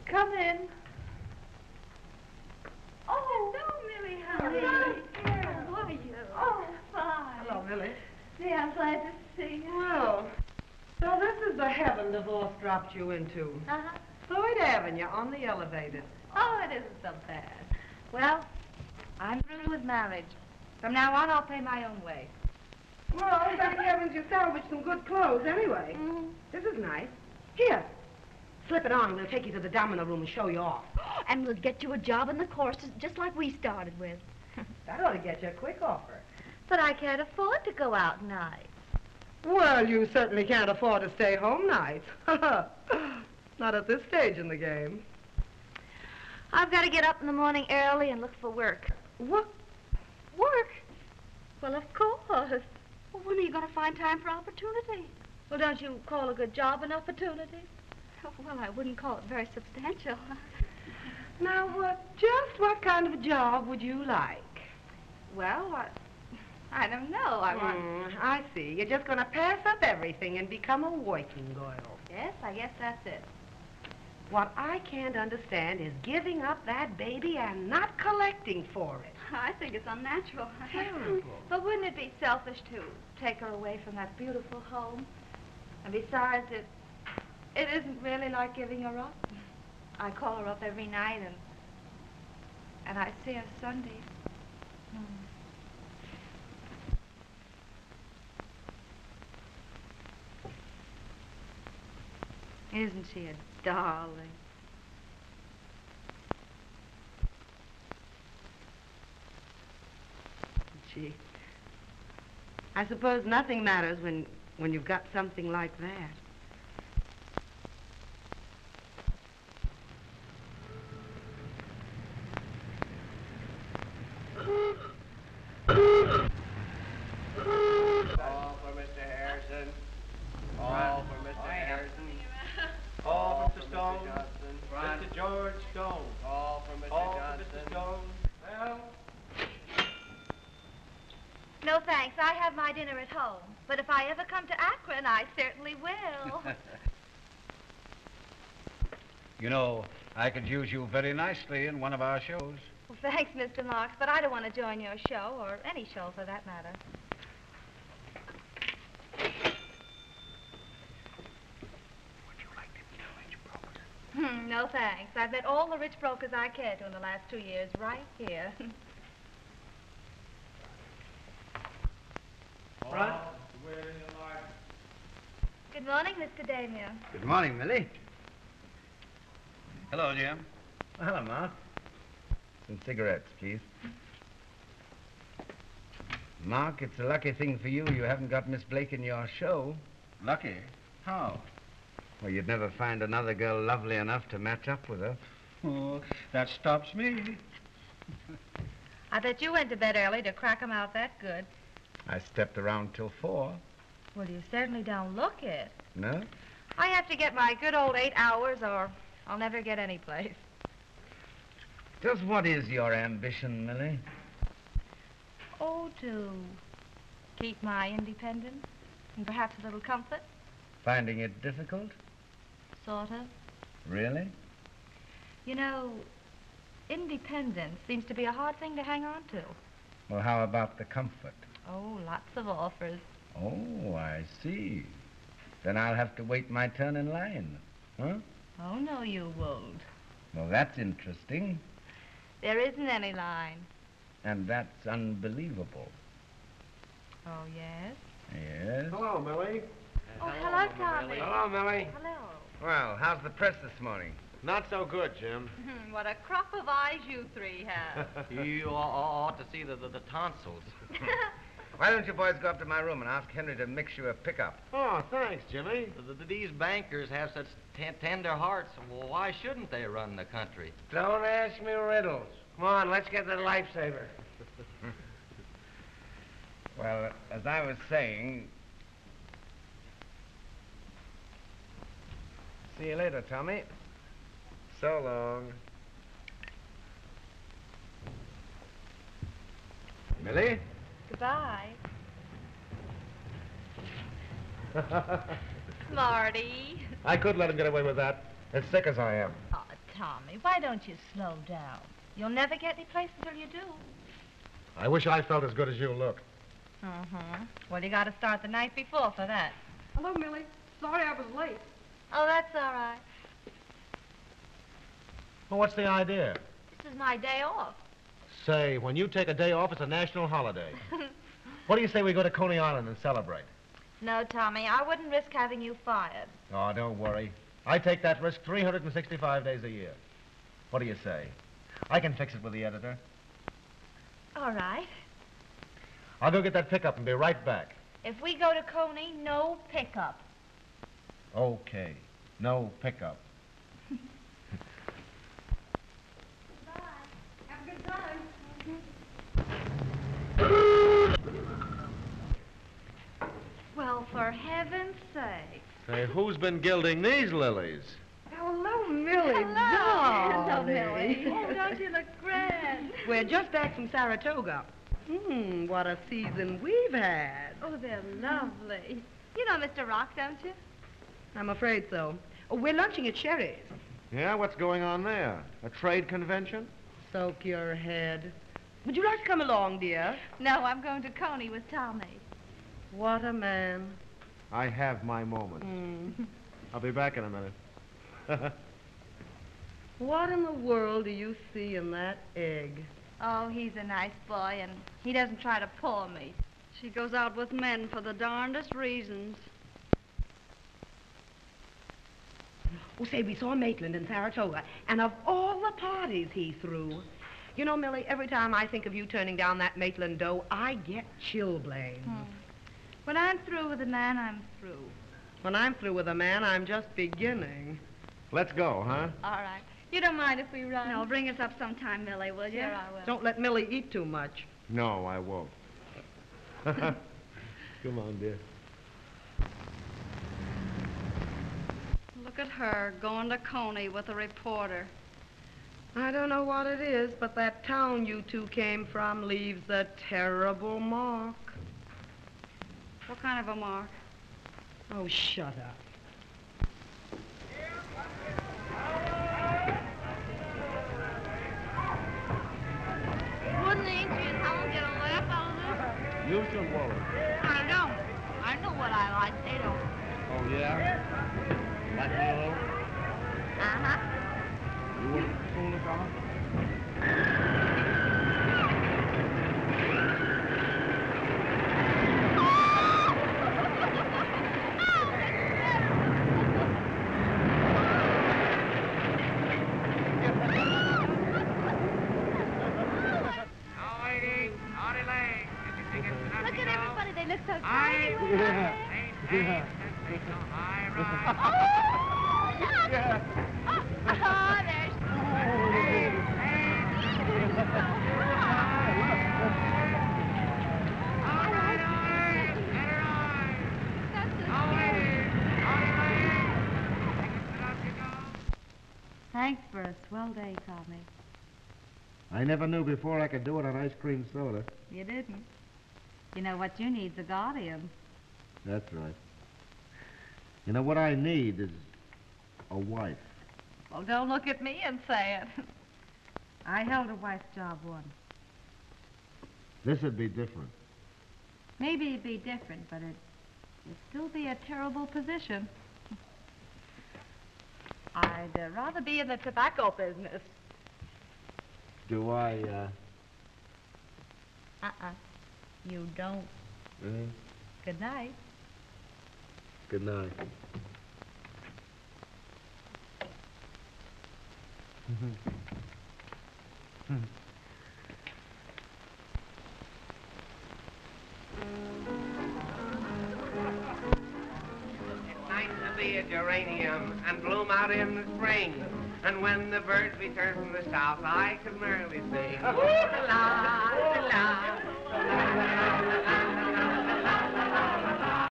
Come in. Oh, hello, Millie. How are you? How are you? Oh, fine. Hello, Millie. See, I'm glad to see you. Well, so this is the heaven divorce dropped you into. Uh-huh. Floyd Avenue on the elevator. Oh, it isn't so bad. Well, I'm through with marriage. From now on, I'll pay my own way. Well, thank heavens you salvaged some good clothes anyway. This is nice. Here, slip it on and we'll take you to the domino room and show you off. And we'll get you a job in the courses just like we started with. That ought to get you a quick offer. But I can't afford to go out nights. Well, you certainly can't afford to stay home nights. Not at this stage in the game. I've got to get up in the morning early and look for work. What? Work? Well, of course. Well, when are you going to find time for opportunity? Well, don't you call a good job an opportunity? Well, I wouldn't call it very substantial. Now, just what kind of a job would you like? Well, I don't know. I see. You're just going to pass up everything and become a working girl. Yes, I guess that's it. What I can't understand is giving up that baby and not collecting for it. I think it's unnatural. Terrible. But wouldn't it be selfish to take her away from that beautiful home? And besides, it isn't really like giving her up. I call her up every night, and I see her Sundays. Isn't she a darling? Gee, I suppose nothing matters when you've got something like that. All for Mr. Harrison. All for Mr. Harrison. All for Mr. Stone. Mr. George Stone. All for Mr. Johnson. Mr. Stone. Well. No, thanks. I have my dinner at home. But if I ever come to Akron, I certainly will. You know, I could use you very nicely in one of our shows. Well, thanks, Mr. Marks, but I don't want to join your show, or any show for that matter. Would you like to be a rich broker? No, thanks. I've met all the rich brokers I cared to in the last 2 years right here. Front. Good morning, Mr. Damien. Good morning, Millie. Hello, Jim. Well, hello, Mark. Some cigarettes, please. Mark, it's a lucky thing for you haven't got Miss Blake in your show. Lucky? How? Well, you'd never find another girl lovely enough to match up with her. Oh, that stops me. I bet you went to bed early to crack 'em out that good. I stepped around till 4. Well, you certainly don't look it. No? I have to get my good old 8 hours or I'll never get any place. Just what is your ambition, Millie? Oh, to keep my independence and perhaps a little comfort, Finding it difficult? sort of. Really? You know, independence seems to be a hard thing to hang on to. Well, how about the comfort? Oh, lots of offers. Oh, I see. Then I'll have to wait my turn in line. Huh? Oh, no, you won't. Well, that's interesting. There isn't any line. And that's unbelievable. Oh, yes? Yes? Hello, Millie. Oh, hello, Tommy. Hello, Millie. Hello. Well, how's the press this morning? Not so good, Jim. What a crop of eyes you three have. You ought to see the tonsils. Why don't you boys go up to my room and ask Henry to mix you a pickup? Oh, thanks, Jimmy. These bankers have such tender hearts. Well, why shouldn't they run the country? Don't ask me riddles. Come on, let's get the lifesaver. Well, as I was saying... See you later, Tommy. So long. Millie? Goodbye. Smarty. I could let him get away with that, as sick as I am. Oh, Tommy, why don't you slow down? You'll never get any place until you do. I wish I felt as good as you look. Mm-hmm. Well, you got to start the night before for that. Hello, Millie. Sorry I was late. Oh, that's all right. Well, what's the idea? This is my day off. Say, when you take a day off, it's a national holiday. What do you say we go to Coney Island and celebrate? No, Tommy, I wouldn't risk having you fired. Oh, don't worry. I take that risk 365 days a year. What do you say? I can fix it with the editor. All right. I'll go get that pickup and be right back. If we go to Coney, no pickup. Okay. No pickup. Bye. Have a good time. Well, for heaven's sake. Say, who's been gilding these lilies? Hello, Millie. Hello, Millie. Oh, don't you look grand? We're just back from Saratoga. What a season we've had. Oh, they're lovely. You know Mr. Rock, don't you? I'm afraid so. Oh, we're lunching at Sherry's. Yeah, what's going on there? A trade convention? Soak your head. Would you like to come along, dear? No, I'm going to Coney with Tommy. What a man. I have my moments. I'll be back in a minute. What in the world do you see in that egg? Oh, he's a nice boy, and he doesn't try to pull me. She goes out with men for the darndest reasons. Oh, say, we saw Maitland in Saratoga, and of all the parties he threw, you know, Millie, every time I think of you turning down that Maitland dough, I get chilblains. When I'm through with a man, I'm through. When I'm through with a man, I'm just beginning. Let's go, huh? All right. You don't mind if we run? No, bring us up sometime, Millie, will you? Sure, I will. Don't let Millie eat too much. No, I won't. Come on, dear. Look at her going to Coney with a reporter. I don't know what it is, but that town you two came from leaves a terrible mark. What kind of a mark? Oh, shut up. Wouldn't Angie and Helen get a laugh out of this? You should worry. I know. I know what I like. They don't. Oh, yeah? Like me a little? Uh-huh. You wouldn't fool us on Look at everybody. They look so tiny. Oh, there's... Thanks for a swell day, Tommy. I never knew before I could do it on ice cream soda. You didn't. You know what you need's a guardian. That's right. You know, what I need is a wife. Well, don't look at me and say it. I held a wife's job once. This'd be different. Maybe it'd be different, but it'd still be a terrible position. I'd rather be in the tobacco business. Do I, You don't. Good night. Good night. It's nice to be a geranium and bloom out in the spring. And when the birds return from the south, I can merrily sing. Ooh-la-la, ooh-la, la-la-la-la-la-la.